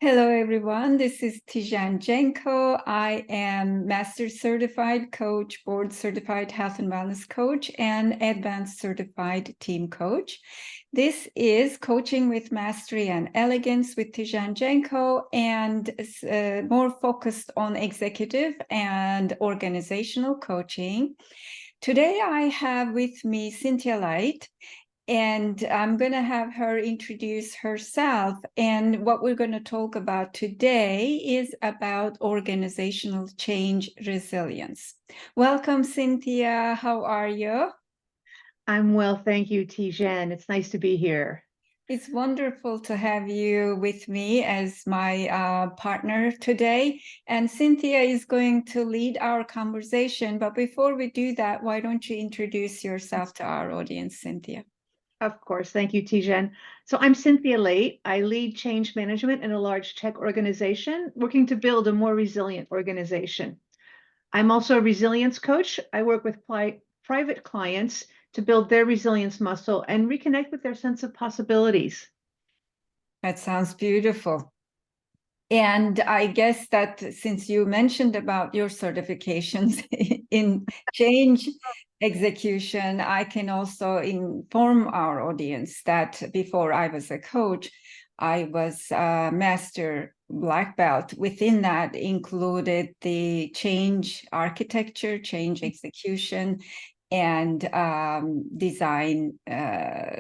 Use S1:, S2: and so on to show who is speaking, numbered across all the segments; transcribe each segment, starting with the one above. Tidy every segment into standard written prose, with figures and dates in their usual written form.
S1: Hello, everyone. This is Tijen. I am Master Certified Coach, Board Certified Health and Wellness Coach, and Advanced Certified Team Coach. This is Coaching with Mastery and Elegance with Tijen, and more focused on executive and organizational coaching. Today, I have with me Cynthia Lait, and I'm going to have her introduce herself. And what we're going to talk about today is about organizational change resilience. Welcome, Cynthia. How are you?
S2: I'm well, thank you, Tijen. It's nice to be here.
S1: It's wonderful to have you with me as my partner today. And Cynthia is going to lead our conversation. But before we do that, why don't you introduce yourself to our audience, Cynthia?
S2: Of course, thank you, Tijen. So I'm Cynthia Lait. I lead change management in a large tech organization, working to build a more resilient organization. I'm also a resilience coach. I work with private clients to build their resilience muscle and reconnect with their sense of possibilities.
S1: That sounds beautiful. And I guess that since you mentioned about your certifications in change execution, I can also inform our audience that before I was a coach, I was a master black belt. Within that included the change architecture, change execution, and design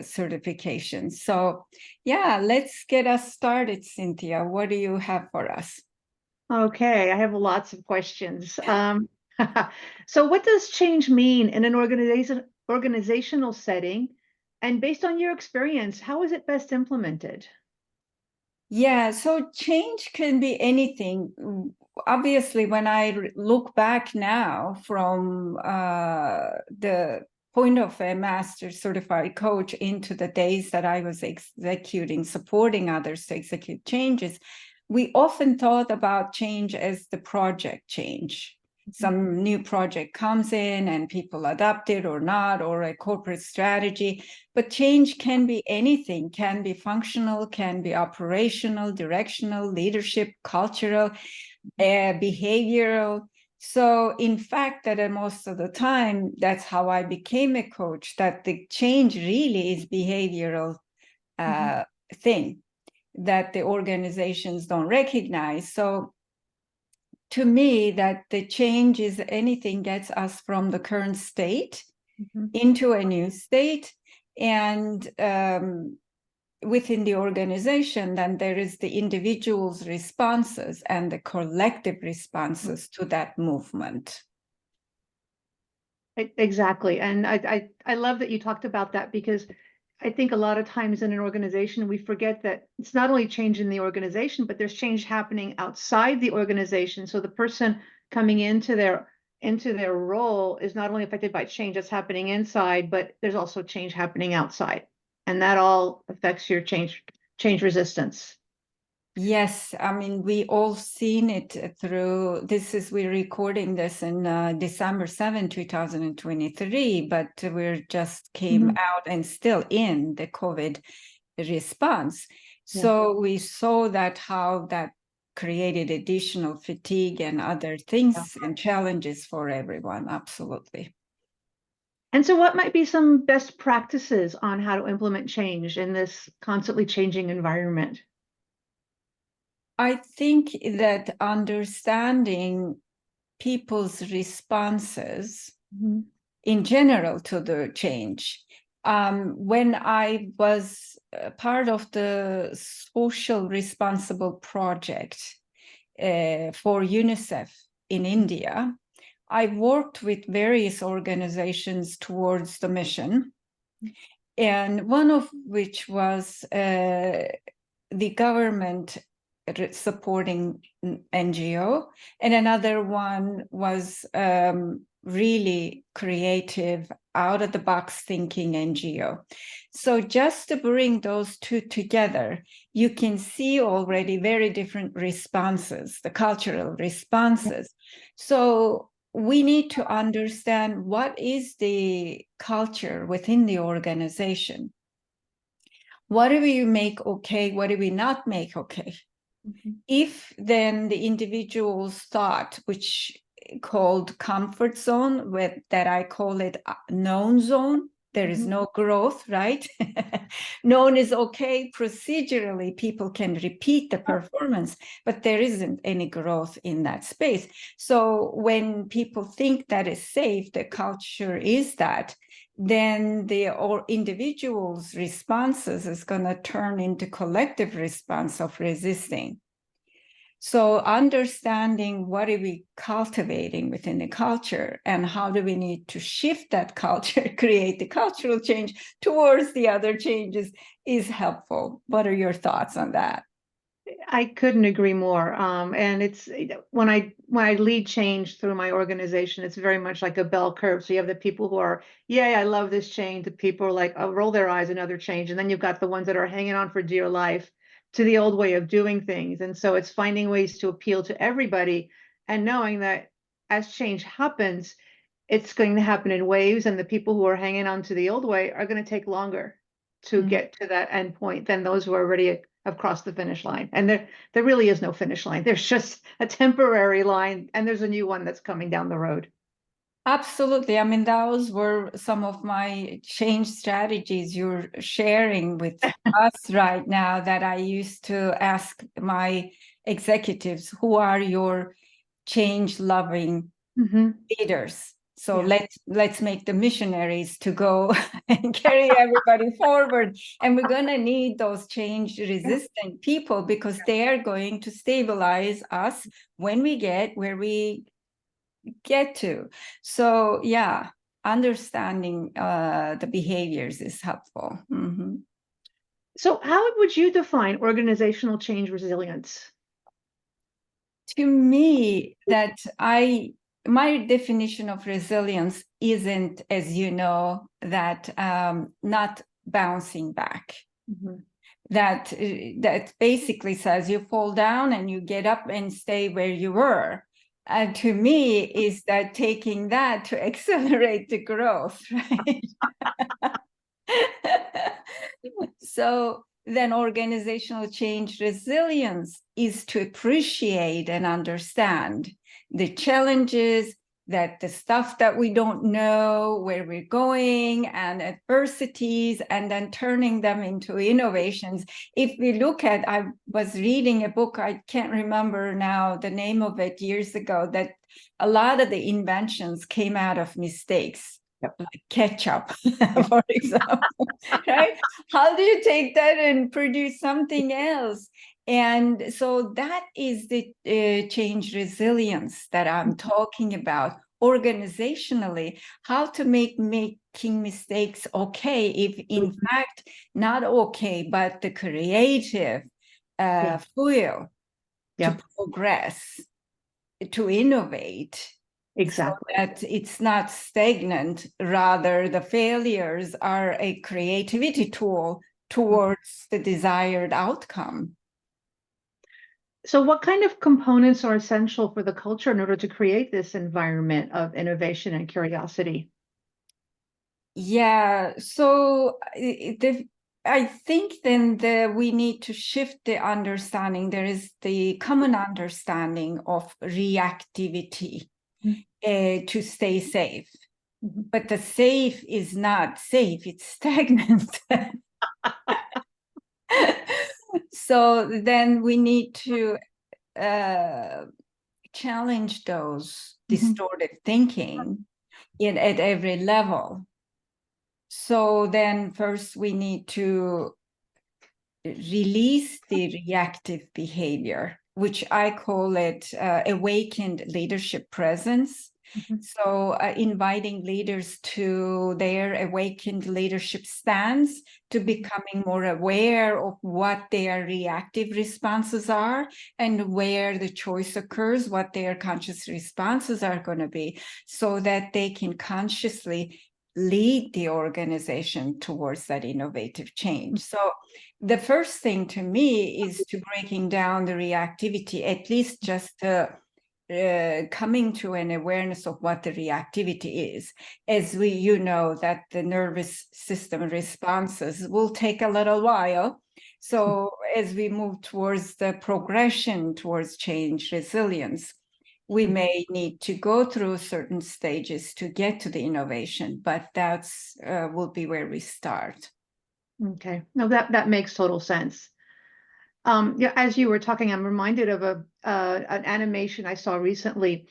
S1: certification. So yeah, let's get us started, Cynthia. What do you have for us?
S2: Okay, I have lots of questions. So what does change mean in an organizational setting? And based on your experience, how is it best implemented?
S1: Yeah, so change can be anything. Obviously, when I look back now from the point of a master certified coach into the days that I was supporting others to execute changes, we often thought about change as the project change. Some new project comes in and people adopt it or not, or a corporate strategy. But change can be anything, can be functional, can be operational, directional, leadership, cultural, behavioral. So in fact, that most of the time, that's how I became a coach, that the change really is behavioral
S2: Mhm.
S1: thing that the organizations don't recognize. So to me, that the change is anything gets us from the current state
S2: Mhm.
S1: into a new state. And within the organization, then there is the individual's responses and the collective responses to that movement.
S2: Exactly. And I love that you talked about that because I think a lot of times in an organization, we forget that it's not only change in the organization, but there's change happening outside the organization. So the person coming into their role is not only affected by change that's happening inside, but there's also change happening outside. And that all affects your change resistance.
S1: Yes, I mean, we all seen it through, we're recording this in December 7, 2023, but we're just came
S2: Mhm.
S1: out and still in the COVID response.
S2: Yeah.
S1: So we saw that how that created additional fatigue and other things and challenges for everyone. Absolutely.
S2: And so, what might be some best practices on how to implement change in this constantly changing environment?
S1: I think that understanding people's responses
S2: Mhm.
S1: in general to the change. When I was part of the social responsible project for UNICEF in India, I worked with various organizations towards the mission, and one of which was the government supporting NGO, and another one was really creative, out of the box thinking NGO. So just to bring those two together, you can see already very different responses, the cultural responses. So we need to understand what is the culture within the organization. What do we make okay? What do we not make okay? If then the individual's thought, which called comfort zone, with that I call it known zone, there is no growth, right? Known is okay. Procedurally, people can repeat the performance, but there isn't any growth in that space. So when people think that is safe, the culture is that, then the or individual's responses is going to turn into collective response of resisting. So understanding what are we cultivating within the culture and how do we need to shift that culture, create the cultural change towards the other changes is helpful. What are your thoughts on that?
S2: I couldn't agree more. And it's when I lead change through my organization, it's very much like a bell curve. So you have the people who are, yay, I love this change. The people are like, oh, roll their eyes, another change. And then you've got the ones that are hanging on for dear life to the old way of doing things. And so it's finding ways to appeal to everybody and knowing that as change happens, it's going to happen in waves, and the people who are hanging on to the old way are going to take longer to get to that end point than those who already have crossed the finish line. And there really is no finish line. There's just a temporary line, and there's a new one that's coming down the road.
S1: Absolutely. I mean, those were some of my change strategies you're sharing with us right now that I used to ask my executives, who are your change loving leaders? So let's make the missionaries to go and carry everybody forward. And we're going to need those change resistant people because they are going to stabilize us when we get where we get to. So yeah, understanding the behaviors is helpful.
S2: So how would you define organizational change resilience?
S1: To me, my definition of resilience isn't, as you know, that not bouncing back. That basically says you fall down and you get up and stay where you were. To me, is that taking that to accelerate the growth, right? So then organizational change resilience is to appreciate and understand the challenges, that the stuff that we don't know, where we're going, and adversities, and then turning them into innovations. If we look at, I was reading a book, I can't remember now the name of it, years ago, that a lot of the inventions came out of mistakes. Like ketchup, for example, right? How do you take that and produce something else? And so that is the change resilience that I'm talking about organizationally, how to make making mistakes okay, if in fact not okay, but the creative fuel to progress, to innovate.
S2: Exactly.
S1: So that it's not stagnant, rather the failures are a creativity tool towards the desired outcome.
S2: So what kind of components are essential for the culture in order to create this environment of innovation and curiosity?
S1: Yeah, so I think then we need to shift the understanding. There is the common understanding of reactivity to stay safe. But the safe is not safe, it's stagnant. So then we need to challenge those distorted thinking at every level. So then first we need to release the reactive behavior, which I call it awakened leadership presence. So inviting leaders to their awakened leadership stance, to becoming more aware of what their reactive responses are and where the choice occurs, what their conscious responses are going to be, so that they can consciously lead the organization towards that innovative change. So the first thing to me is to breaking down the reactivity, at least just coming to an awareness of what the reactivity is. As you know, that the nervous system responses will take a little while, So as we move towards the progression towards change resilience, we may need to go through certain stages to get to the innovation, but that's will be where we start.
S2: Okay, no, that makes total sense. Yeah, as you were talking, I'm reminded of an animation I saw recently.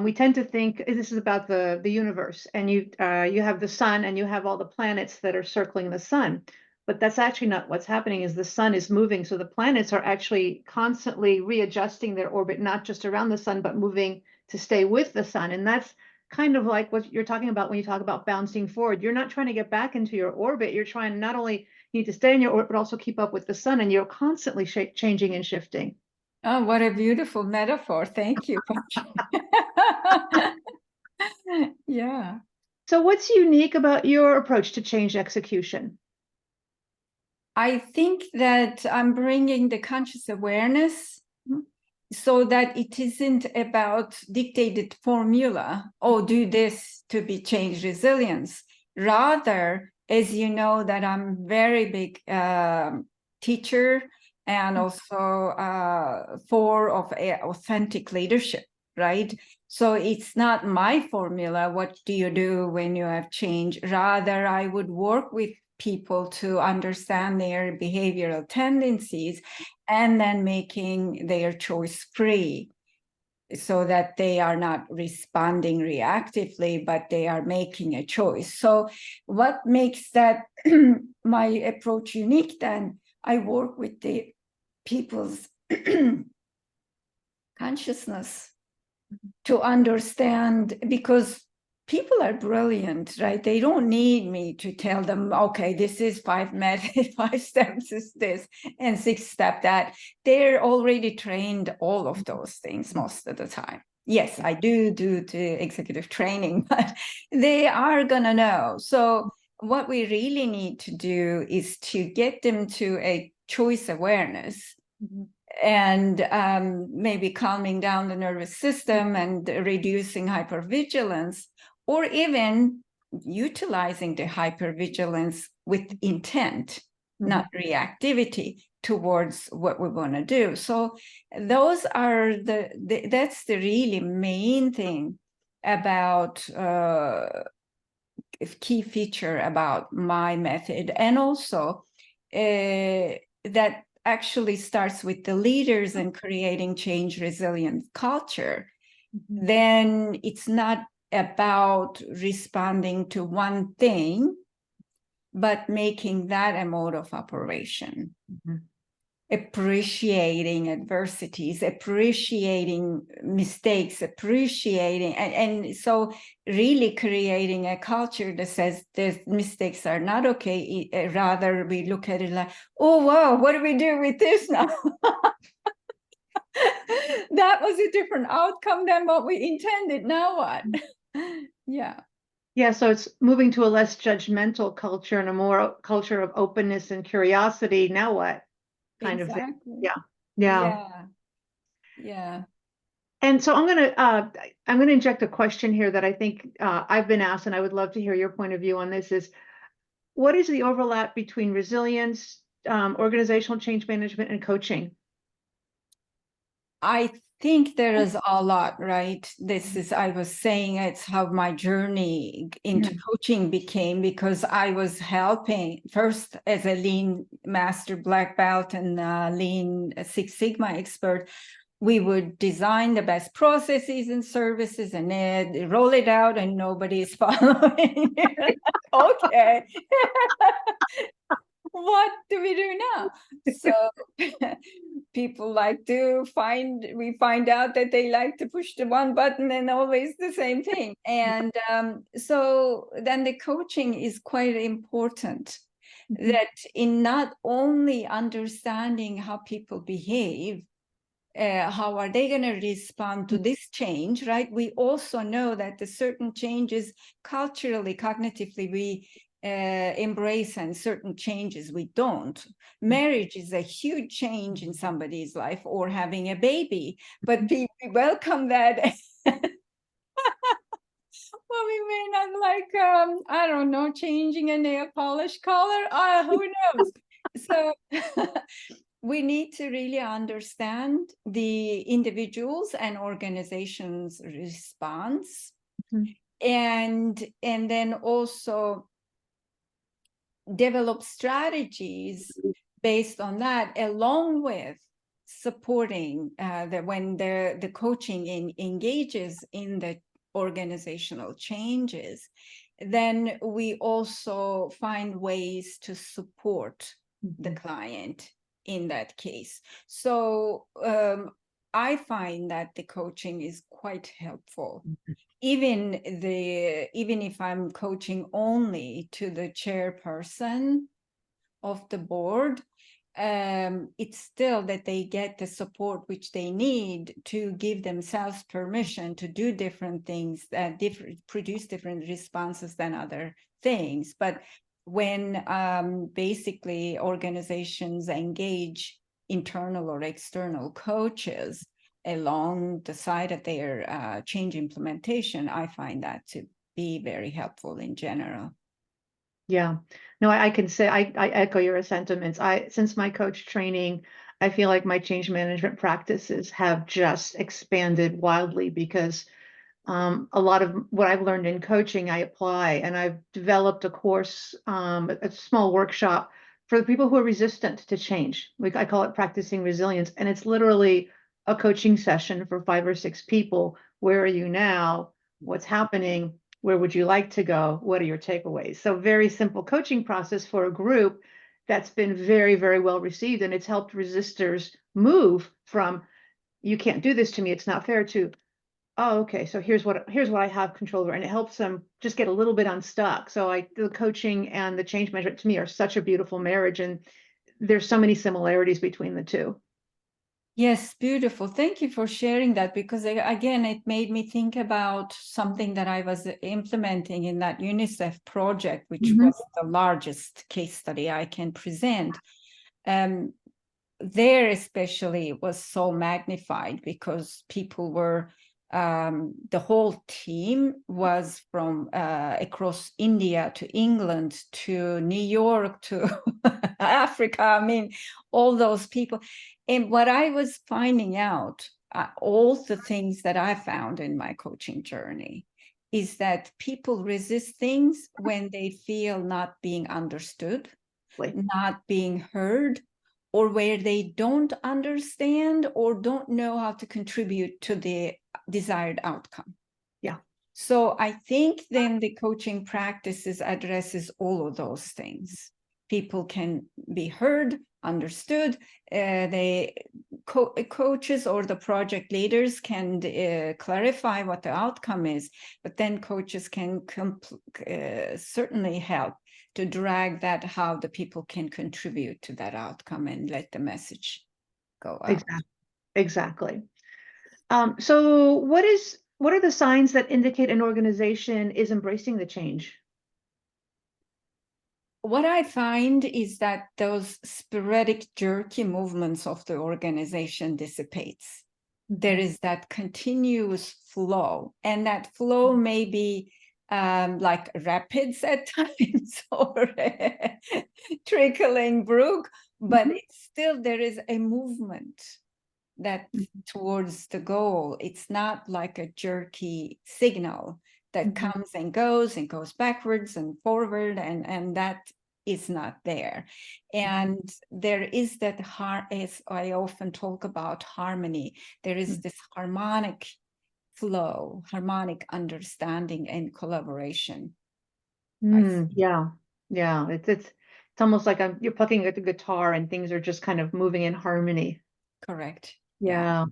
S2: We tend to think this is about the universe, and you have the sun and you have all the planets that are circling the sun. But that's actually not what's happening. Is the sun is moving, so the planets are actually constantly readjusting their orbit, not just around the sun, but moving to stay with the sun. And that's kind of like what you're talking about when you talk about bouncing forward. You're not trying to get back into your orbit. You're trying to not only need to stay in your orbit, but also keep up with the sun, and you're constantly changing and shifting.
S1: Oh, what a beautiful metaphor. Thank you. Yeah.
S2: So what's unique about your approach to change execution?
S1: I think that I'm bringing the conscious awareness so that it isn't about dictated formula, oh, do this to be change resilience. Rather, as you know, that I'm very big teacher and also for of authentic leadership, right? So it's not my formula, what do you do when you have change? Rather, I would work with people to understand their behavioral tendencies and then making their choice free so that they are not responding reactively, but they are making a choice. So what makes that my approach unique then? I work with the people's consciousness to understand, because people are brilliant, right? They don't need me to tell them, okay, this is 5 methods, 5 steps is this, and 6 step that. They're already trained all of those things most of the time. Yes, I do the executive training, but they are gonna know. So what we really need to do is to get them to a choice awareness. Mm-hmm. And maybe calming down the nervous system and reducing hypervigilance, or even utilizing the hypervigilance with intent, not reactivity towards what we want to do. So those are that's the really main thing about key feature about my method. And also that actually starts with the leaders and creating change resilient culture. Then it's not about responding to one thing, but making that a mode of operation. Appreciating adversities, appreciating mistakes, appreciating, and so really creating a culture that says the mistakes are not okay. Rather, we look at it like, oh, wow, what do we do with this now? That was a different outcome than what we intended. Now what? Yeah.
S2: Yeah, so it's moving to a less judgmental culture and a more culture of openness and curiosity. Now what? Kind of thing. Yeah.
S1: Yeah.
S2: And so I'm gonna inject a question here that I think I've been asked, and I would love to hear your point of view on this. Is what is the overlap between resilience, organizational change management, and coaching?
S1: I think there is a lot, right? This is, I was saying, it's how my journey into coaching became, because I was helping first as a lean master black belt and lean Six Sigma expert. We would design the best processes and services and then roll it out and nobody is following. Okay. What do we do now? So people like to we find out that they like to push the one button and always the same thing. And so then the coaching is quite important, that in not only understanding how people behave, how are they going to respond to this change, right? We also know that the certain changes culturally, cognitively, we embrace, and certain changes we don't. Marriage is a huge change in somebody's life, or having a baby, but we welcome that. Well, we may not like, I don't know, changing a nail polish color. Who knows? So we need to really understand the individuals and organizations' response,
S2: Mhm.
S1: and then also develop strategies based on that, along with supporting when the coaching engages in the organizational changes, then we also find ways to support the
S2: Mhm.
S1: client in that case. So I find that the coaching is quite helpful. Even if I'm coaching only to the chairperson of the board, it's still that they get the support which they need to give themselves permission to do different things that produce different responses than other things. But when basically organizations engage internal or external coaches along the side of their change implementation, I find that to be very helpful in general.
S2: Yeah, no, I can say I echo your sentiments. Since my coach training, I feel like my change management practices have just expanded wildly because a lot of what I've learned in coaching, I apply, and I've developed a course, a small workshop for the people who are resistant to change. Like I call it practicing resilience, and it's literally a coaching session for 5 or 6 people. Where are you now? What's happening? Where would you like to go? What are your takeaways? So very simple coaching process for a group that's been very, very well received, and it's helped resistors move from you can't do this to me, it's not fair, to oh, okay, so here's what I have control over, and it helps them just get a little bit unstuck. So the coaching and the change management to me are such a beautiful marriage, and there's so many similarities between the two.
S1: Yes, beautiful. Thank you for sharing that, because again, it made me think about something that I was implementing in that UNICEF project, which
S2: Mhm.
S1: was the largest case study I can present. There especially was so magnified because people were the whole team was from across India to England to New York to Africa. I mean, all those people. And what I was finding out, all the things that I found in my coaching journey, is that people resist things when they feel not being understood,
S2: Like,
S1: not being heard, or where they don't understand or don't know how to contribute to the desired outcome.
S2: yeah.
S1: So I think then the coaching practices addresses all of those things. People can be heard, understood. Coaches or the project leaders can clarify what the outcome is, but then coaches can certainly help to drag that how the people can contribute to that outcome and let the message go out.
S2: Exactly. Exactly. So what are the signs that indicate an organization is embracing the change?
S1: What I find is that those sporadic, jerky movements of the organization dissipates. There is that continuous flow, and that flow may be like rapids at times or a trickling brook, but
S2: Mhm.
S1: it's still there is a movement that towards the goal. It's not like a jerky signal that
S2: Mhm.
S1: comes and goes backwards and forward, and that is not there. And there is that as I often talk about harmony, there is this harmonic flow, harmonic understanding and collaboration.
S2: Yeah, yeah. It's almost like you're plucking at the guitar and things are just kind of moving in harmony.
S1: Correct. Yeah.
S2: Yeah.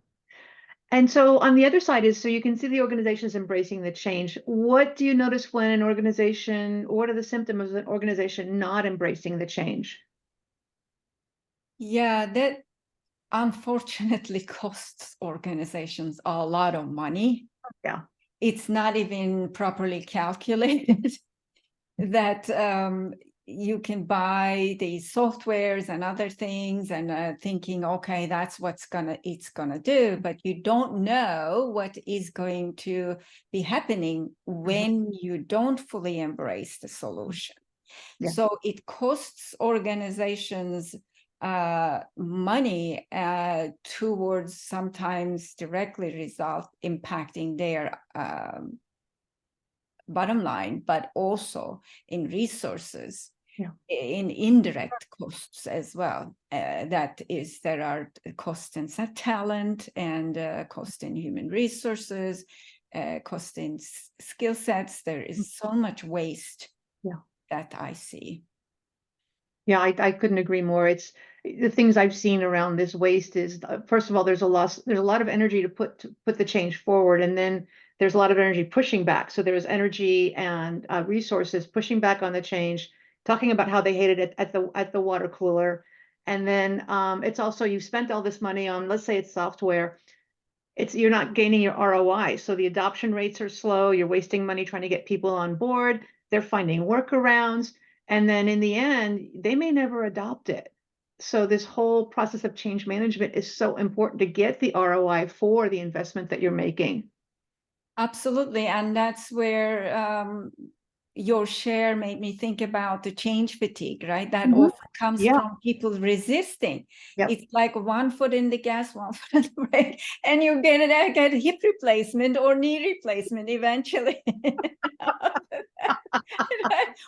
S2: And so on the other side is, so you can see the organization is embracing the change. What do you notice when an organization, what are the symptoms of an organization not embracing the change?
S1: Yeah, that unfortunately costs organizations a lot of money.
S2: Yeah.
S1: It's not even properly calculated that you can buy these softwares and other things and thinking, okay, that's it's gonna do, but you don't know what is going to be happening
S2: Mhm.
S1: when you don't fully embrace the solution.
S2: Yeah.
S1: So it costs organizations money towards sometimes directly result impacting their bottom line, but also in resources, in indirect costs as well. That is, there are costs in talent and cost in human resources, cost in skill sets. There is so much waste that I see.
S2: Yeah, I couldn't agree more. It's the things I've seen around this waste is, first of all, there's a lot of energy to put the change forward, and then there's a lot of energy pushing back. So there's energy and resources pushing back on the change, talking about how they hated it at the water cooler, and then it's also, you've spent all this money on, let's say it's software, you're not gaining your ROI. So the adoption rates are slow. You're wasting money trying to get people on board. They're finding workarounds. And then in the end, they may never adopt it. So this whole process of change management is so important to get the ROI for the investment that you're making.
S1: Absolutely. And that's where your share made me think about the change fatigue, right? That often comes from people resisting. It's like one foot in the gas, one foot in the brake, and you get hip replacement or knee replacement eventually.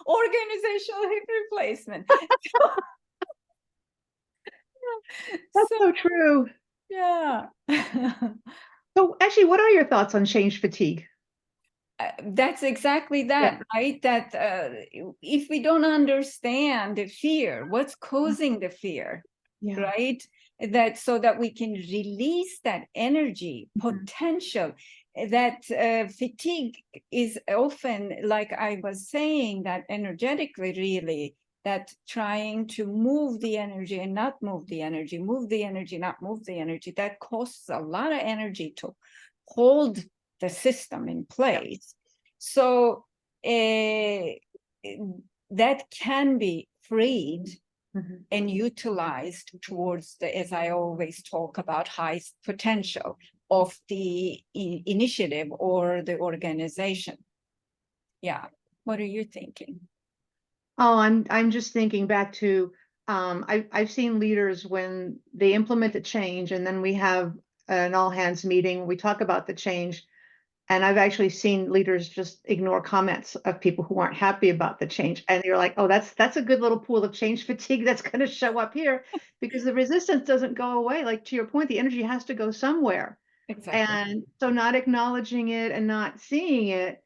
S1: Organizational hip replacement.
S2: That's so true.
S1: Yeah.
S2: So actually, what are your thoughts on change fatigue?
S1: That's exactly that, right? That if we don't understand the fear, what's causing the fear, right? That so that we can release that energy potential. That fatigue is often, like I was saying, that energetically, really, that trying to move the energy and not move the energy, move the energy, not move the energy, that costs a lot of energy to hold the system in place. So that can be freed and utilized towards the, as I always talk about, highest potential of the initiative or the organization. Yeah. What are you thinking?
S2: Oh, I'm just thinking back to I've seen leaders when they implement a change and then we have an all hands meeting, we talk about the change, and I've actually seen leaders just ignore comments of people who aren't happy about the change. And you're like, oh, that's a good little pool of change fatigue that's going to show up here, because the resistance doesn't go away. Like, to your point, the energy has to go somewhere.
S1: Exactly.
S2: And so not acknowledging it and not seeing it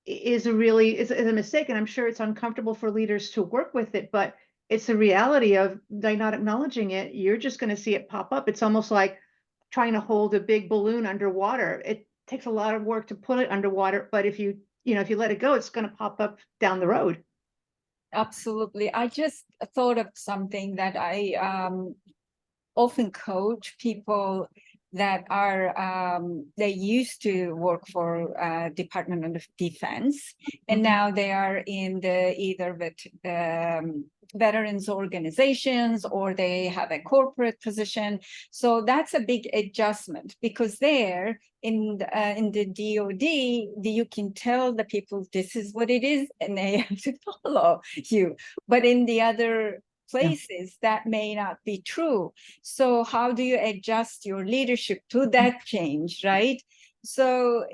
S2: is a mistake. And I'm sure it's uncomfortable for leaders to work with it, but it's a reality of, by not acknowledging it, you're just going to see it pop up. It's almost like trying to hold a big balloon underwater. It takes a lot of work to put it underwater, but if you let it go, it's going to pop up down the road.
S1: Absolutely. I just thought of something that I often coach people that are they used to work for Department of Defense, and now they are in the either veterans organizations, or they have a corporate position. So that's a big adjustment, because there in the DoD, you can tell the people this is what it is, and they have to follow you. But in the other places, that may not be true. So how do you adjust your leadership to that change, right? So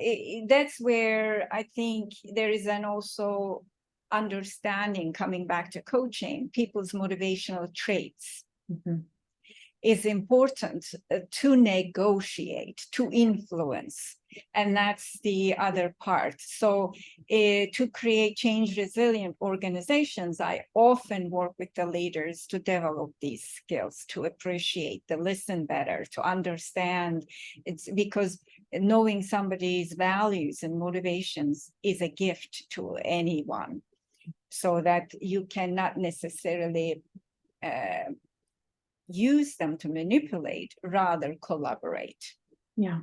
S1: that's where I think there is an also understanding, coming back to coaching, people's motivational traits. Is important to negotiate, to influence. And that's the other part. So to create change resilient organizations, I often work with the leaders to develop these skills, to appreciate, to listen better, to understand. It's because knowing somebody's values and motivations is a gift to anyone, so that you cannot necessarily use them to manipulate, rather collaborate.
S2: Yeah.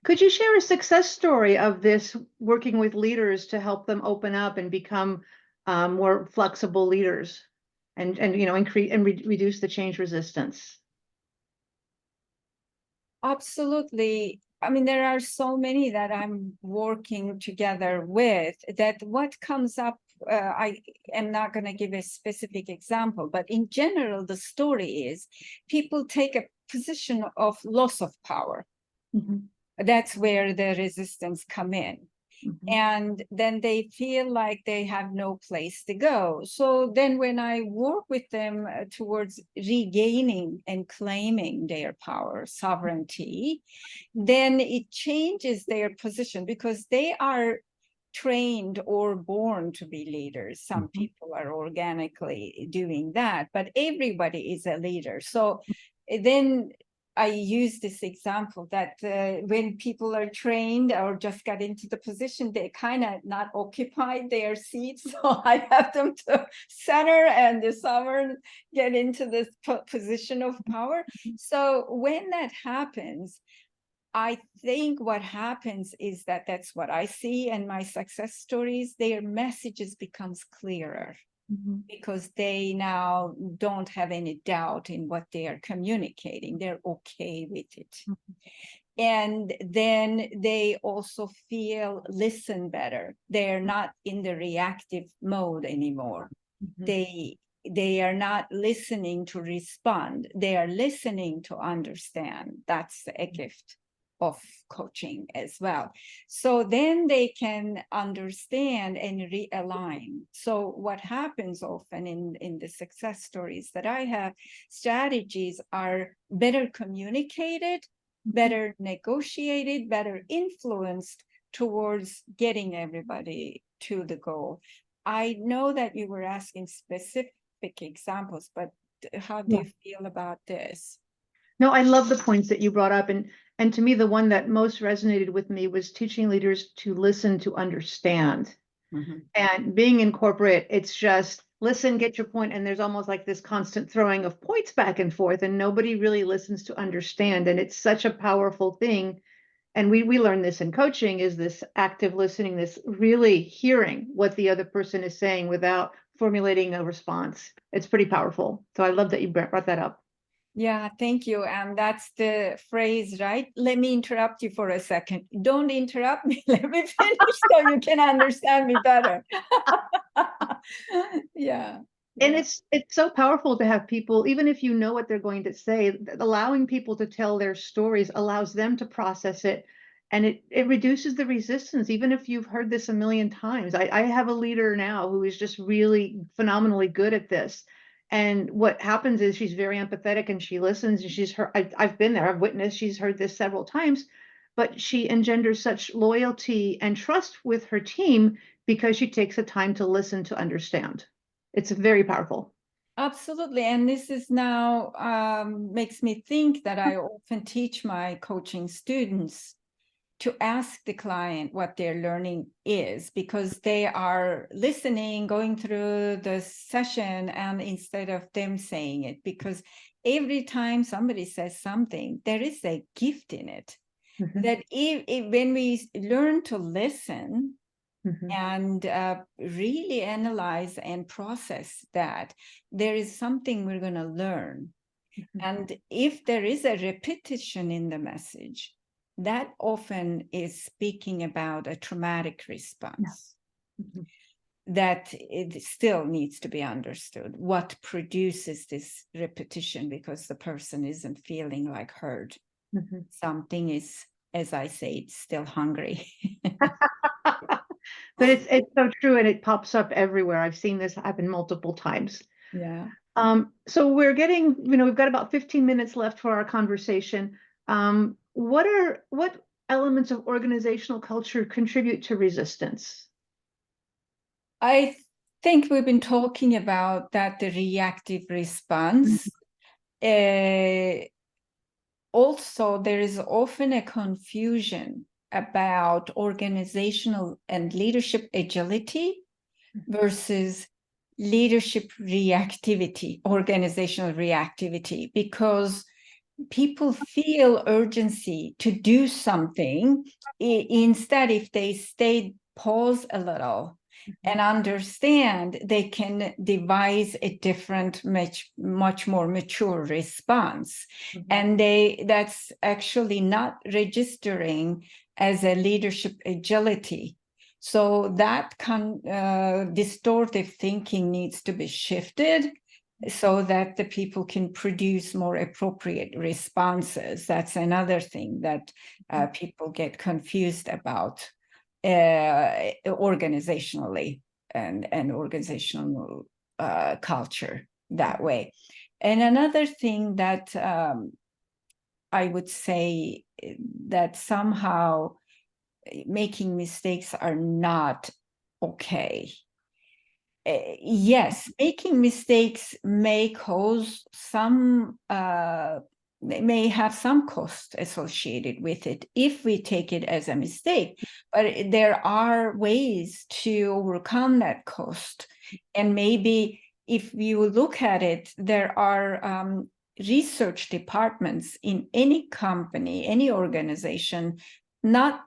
S2: Could you share a success story of this, working with leaders to help them open up and become more flexible leaders, and increase and reduce the change resistance?
S1: Absolutely. I mean, there are so many that I'm working together with, that what comes up I am not going to give a specific example, but in general, the story is people take a position of loss of power. That's where the resistance come in. And then they feel like they have no place to go. So then when I work with them towards regaining and claiming their power, sovereignty, then it changes their position because they are trained or born to be leaders. Some people are organically doing that, but everybody is a leader. So then I use this example that when people are trained or just got into the position, they kind of not occupy their seats. So I have them to center and the sovereign get into this position of power. So when that happens, I think what happens is that that's what I see in my success stories. Their messages becomes clearer. Because they now don't have any doubt in what they are communicating. They're okay with it. And then they also feel listen better. They're not in the reactive mode anymore. They are not listening to respond. They are listening to understand. That's a gift of coaching as well. So then they can understand and realign. So what happens often in the success stories that I have, strategies are better communicated, better negotiated, better influenced towards getting everybody to the goal. I know that you were asking specific examples, but how do you feel about this?
S2: No, I love the points that you brought up. And to me, the one that most resonated with me was teaching leaders to listen to understand. And being in corporate, it's just listen, get your point, and there's almost like this constant throwing of points back and forth, and nobody really listens to understand. And it's such a powerful thing. And we learn this in coaching, is this active listening, this really hearing what the other person is saying without formulating a response. It's pretty powerful. So I love that you brought that up.
S1: Yeah, thank you. And that's the phrase, right? Let me interrupt you for a second. Don't interrupt me. Let me finish so you can understand me better. Yeah.
S2: And it's so powerful to have people, even if you know what they're going to say, allowing people to tell their stories allows them to process it. And it reduces the resistance, even if you've heard this a million times. I have a leader now who is just really phenomenally good at this. And what happens is she's very empathetic and she listens, and she's heard, I've been there, I've witnessed, she's heard this several times, but she engenders such loyalty and trust with her team because she takes the time to listen to understand. It's very powerful.
S1: Absolutely. And this is now makes me think that I often teach my coaching students to ask the client what their learning is, because they are listening, going through the session, and instead of them saying it, because every time somebody says something, there is a gift in it. That when we learn to listen, and really analyze and process that, there is something we're going to learn. And if there is a repetition in the message, that often is speaking about a traumatic response. That it still needs to be understood. What produces this repetition, because the person isn't feeling like heard. Something is, as I say, it's still hungry.
S2: But it's so true, and it pops up everywhere. I've seen this happen multiple times.
S1: Yeah.
S2: So we're getting, we've got about 15 minutes left for our conversation. What elements of organizational culture contribute to resistance?
S1: I think we've been talking about that, the reactive response. Also, there is often a confusion about organizational and leadership agility versus leadership reactivity, organizational reactivity, because people feel urgency to do something. Instead, if they pause a little and understand, they can devise a different, much more mature response. And that's actually not registering as a leadership agility. So that distortive thinking needs to be shifted so that the people can produce more appropriate responses. That's another thing that people get confused about organizationally and organizational culture that way. And another thing that I would say that somehow making mistakes are not okay. Yes, making mistakes may cause some, may have some cost associated with it if we take it as a mistake, but there are ways to overcome that cost. And maybe if you look at it, there are research departments in any company, any organization, not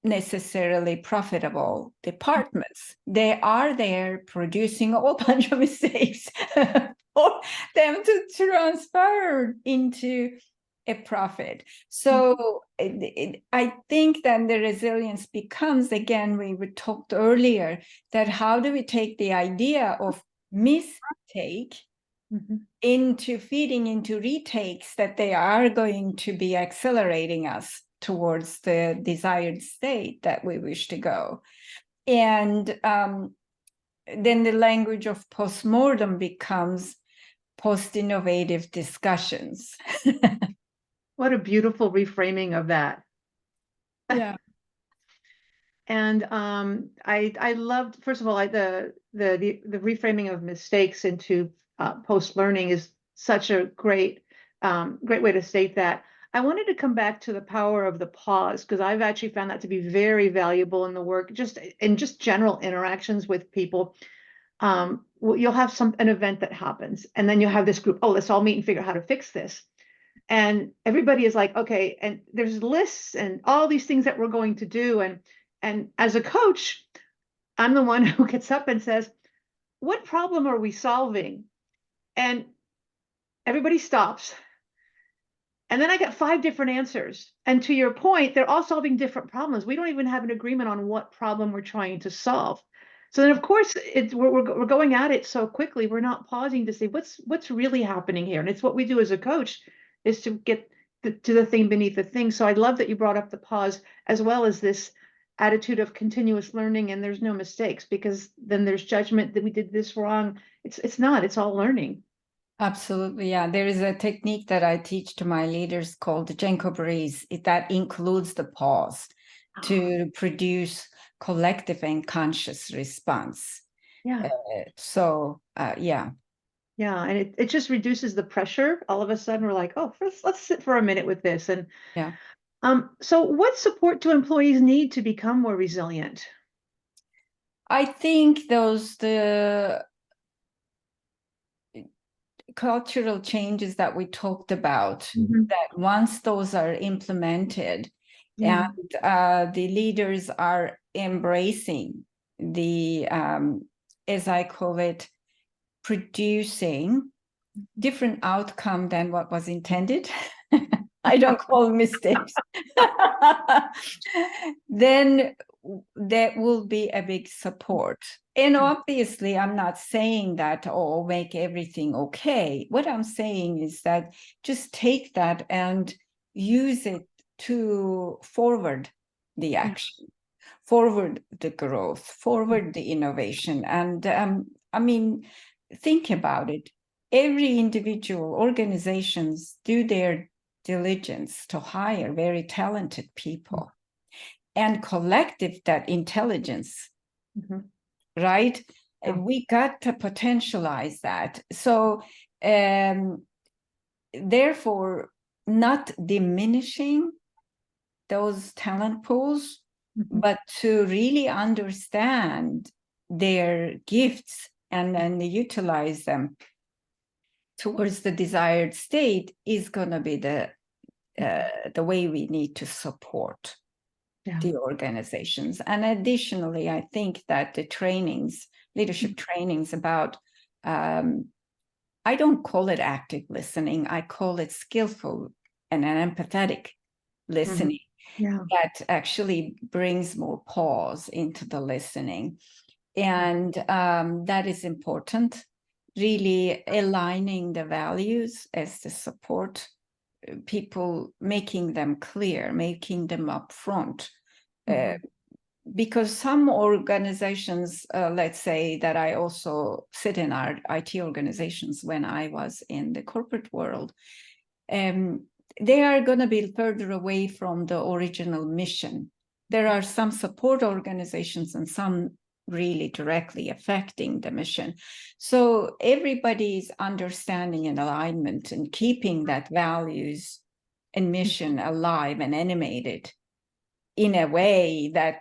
S1: necessarily profitable departments. They are there producing a whole bunch of mistakes for them to transfer into a profit. So I think that the resilience becomes, again, we talked earlier, that how do we take the idea of mistake into feeding into retakes that they are going to be accelerating us towards the desired state that we wish to go. And then the language of postmortem becomes post-innovative discussions.
S2: What a beautiful reframing of that.
S1: Yeah.
S2: And I loved, first of all, the reframing of mistakes into post learning is such a great way to state that. I wanted to come back to the power of the pause, because I've actually found that to be very valuable in the work, just in just general interactions with people. You'll have an event that happens, and then you'll have this group, oh, let's all meet and figure out how to fix this. And everybody is like, okay, and there's lists and all these things that we're going to do. And as a coach, I'm the one who gets up and says, what problem are we solving? And everybody stops. And then I get 5 different answers. And to your point, they're all solving different problems. We don't even have an agreement on what problem we're trying to solve. So then, of course, we're going at it so quickly. We're not pausing to say what's really happening here. And it's what we do as a coach, is to get to the thing beneath the thing. So I love that you brought up the pause, as well as this attitude of continuous learning, and there's no mistakes, because then there's judgment that we did this wrong. It's not. It's all learning.
S1: Absolutely, yeah. There is a technique that I teach to my leaders called the Jenko breeze. That includes the pause to produce collective and conscious response.
S2: Yeah.
S1: Yeah.
S2: Yeah, and it just reduces the pressure. All of a sudden, we're like, oh, let's sit for a minute with this. And
S1: yeah.
S2: So what support do employees need to become more resilient?
S1: I think the cultural changes that we talked about, that once those are implemented, and the leaders are embracing the, as I call it, producing different outcome than what was intended. I don't call mistakes. Then there will be a big support. And obviously, I'm not saying that, oh, make everything okay. What I'm saying is that just take that and use it to forward the action, forward the growth, forward the innovation. And I mean, think about it. Every individual, organizations do their diligence to hire very talented people and collective that intelligence, right?
S2: Yeah.
S1: We got to potentialize that. So therefore, not diminishing those talent pools, but to really understand their gifts and then utilize them towards the desired state is going to be the way we need to support the organizations. And additionally, I think that the trainings, leadership trainings about, I don't call it active listening, I call it skillful and an empathetic listening.
S2: Yeah.
S1: that actually brings more pause into the listening. And that is important, really aligning the values as the support, people making them clear, making them upfront. Because some organizations, let's say that I also sit in our IT organizations when I was in the corporate world, they are going to be further away from the original mission. There are some support organizations and some really directly affecting the mission. So everybody's understanding and alignment and keeping that values and mission alive and animated in a way that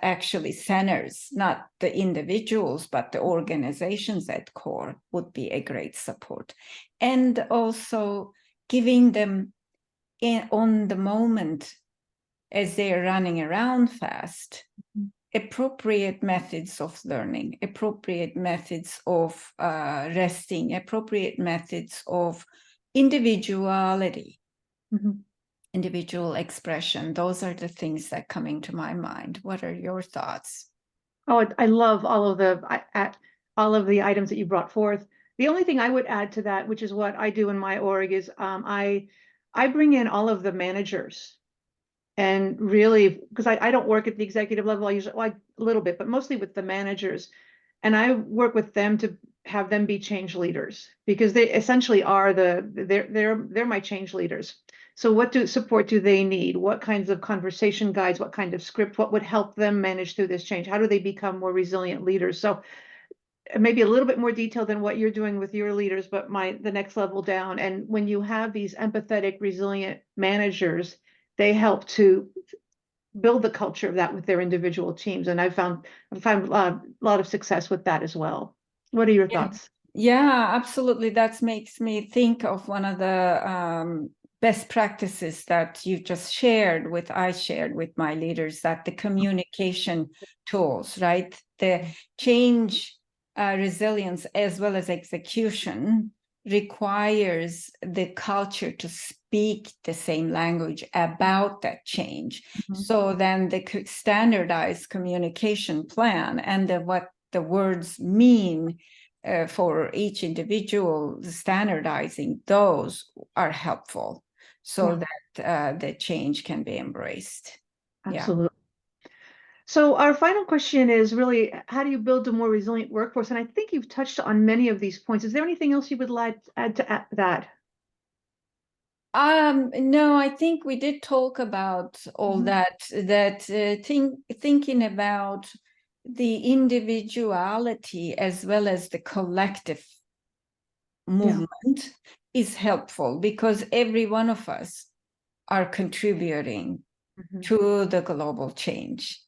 S1: actually centers not the individuals but the organizations at core would be a great support. And also giving them on the moment as they're running around fast, appropriate methods of learning, appropriate methods of resting, appropriate methods of individuality, individual expression. Those are the things that come into my mind. What are your thoughts?
S2: Oh, I love all of the items that you brought forth. The only thing I would add to that, which is what I do in my org, is I bring in all of the managers, and really, because I don't work at the executive level, I usually like a little bit, but mostly with the managers, and I work with them to have them be change leaders, because they essentially are they're my change leaders. So what support do they need? What kinds of conversation guides, what kind of script, what would help them manage through this change? How do they become more resilient leaders? So maybe a little bit more detail than what you're doing with your leaders, but the next level down. And when you have these empathetic, resilient managers, they help to build the culture of that with their individual teams. And I've found a lot of success with that as well. What are your thoughts?
S1: Yeah, absolutely. That makes me think of one of the best practices that you just I shared with my leaders, that the communication tools, right? The change, resilience, as well as execution requires the culture to speak the same language about that change. So then the standardized communication plan and what the words mean for each individual, standardizing those are helpful so that the change can be embraced.
S2: Absolutely. So our final question is really, how do you build a more resilient workforce? And I think you've touched on many of these points. Is there anything else you would like to add to that?
S1: No, I think we did talk about all that thinking about the individuality as well as the collective movement is helpful, because every one of us are contributing to the global change.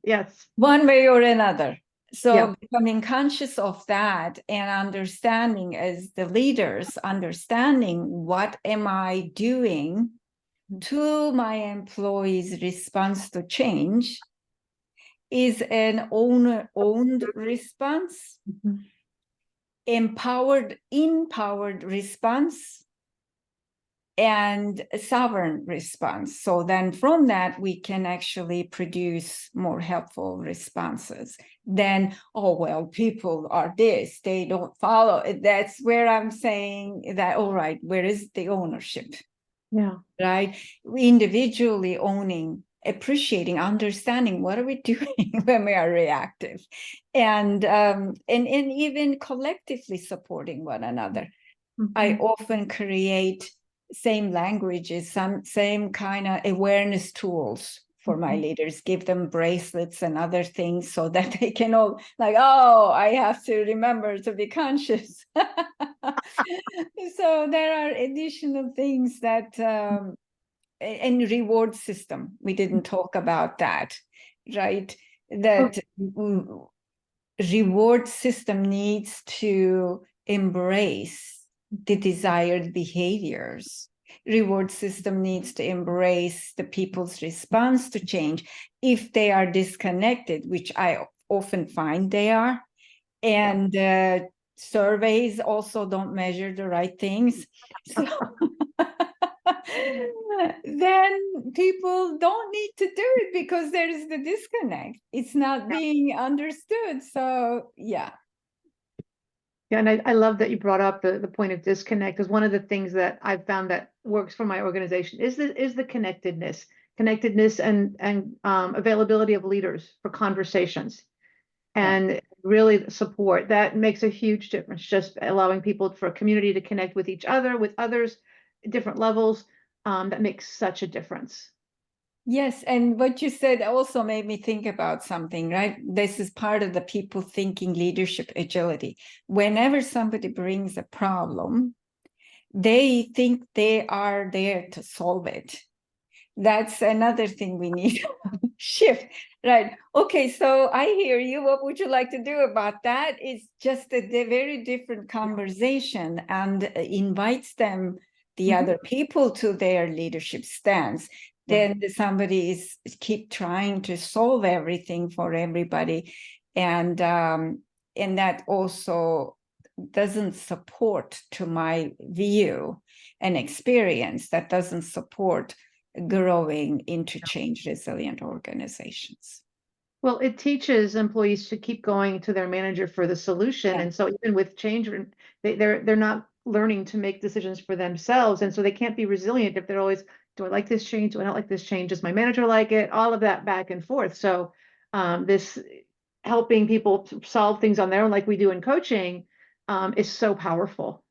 S2: Yes.
S1: One way or another. So becoming conscious of that and understanding as the leaders, understanding what am I doing to my employees' response to change is an owner-owned response, empowered response, and a sovereign response. So then from that, we can actually produce more helpful responses than, oh, well, people are this, they don't follow. That's where I'm saying that, all right, where is the ownership?
S2: Yeah.
S1: Right? Individually owning, appreciating, understanding what are we doing when we are reactive, and even collectively supporting one another. I often create same languages, same kind of awareness tools for my leaders, give them bracelets and other things so that they can all like, oh, I have to remember to be conscious. So there are additional things that, and reward system, we didn't talk about that, right? That reward system needs to embrace the desired behaviors. Reward system needs to embrace the people's response to change if they are disconnected, which I often find they are. And surveys also don't measure the right things. So then people don't need to do it because there is the disconnect. It's not being understood. So yeah.
S2: Yeah, and I love that you brought up the point of disconnect, because one of the things that I've found that works for my organization is the connectedness and availability of leaders for conversations and really support. That makes a huge difference, just allowing people for a community to connect with each other, with others, different levels. That makes such a difference.
S1: Yes, and what you said also made me think about something, right? This is part of the people thinking leadership agility. Whenever somebody brings a problem, they think they are there to solve it. That's another thing we need to shift, right? Okay, so I hear you. What would you like to do about that? It's just a very different conversation and invites them, the other people, to their leadership stance. Then somebody is keep trying to solve everything for everybody, and that also doesn't support, to my view and experience, that doesn't support growing into change resilient organizations.
S2: Well, it teaches employees to keep going to their manager for the solution.
S1: Yeah.
S2: And so even with change, they're not learning to make decisions for themselves. And so they can't be resilient if they're always, do I like this change? Do I not like this change? Does my manager like it? All of that back and forth. So this helping people to solve things on their own, like we do in coaching, is so powerful.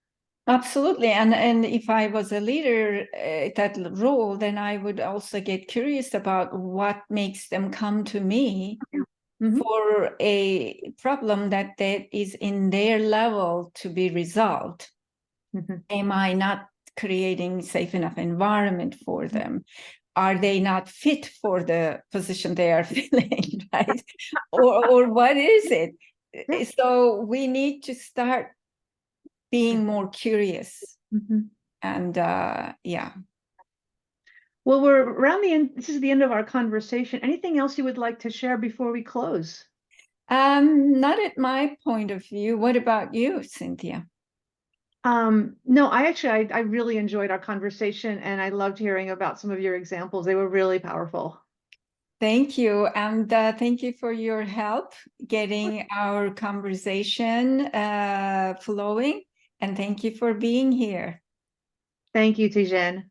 S1: Absolutely. And if I was a leader at that role, then I would also get curious about what makes them come to me for a problem that is in their level to be resolved. Am I not creating safe enough environment for them? Are they not fit for the position they are filling, right? or what is it? So we need to start being more curious. And yeah.
S2: Well, we're around the end. This is the end of our conversation. Anything else you would like to share before we close?
S1: Not at my point of view. What about you, Cynthia?
S2: No, I really enjoyed our conversation and I loved hearing about some of your examples. They were really powerful.
S1: Thank you. And thank you for your help getting our conversation flowing. And thank you for being here.
S2: Thank you, Tijen.